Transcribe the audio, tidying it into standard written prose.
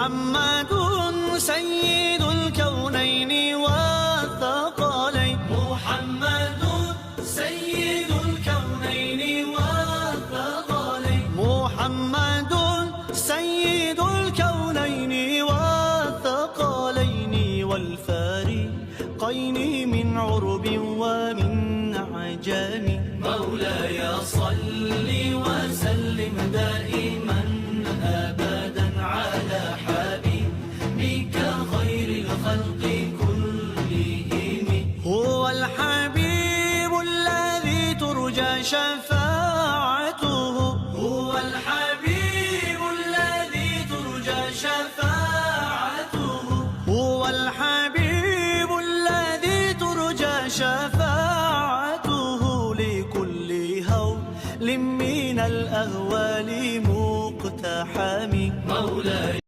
محمد سيد الكونين والثقلين. محمد سيد الكونين والثقلين. محمد سيد الكونين والثقلين والفارقين من عرب ومن عجم. مولاي صل وسلم دائما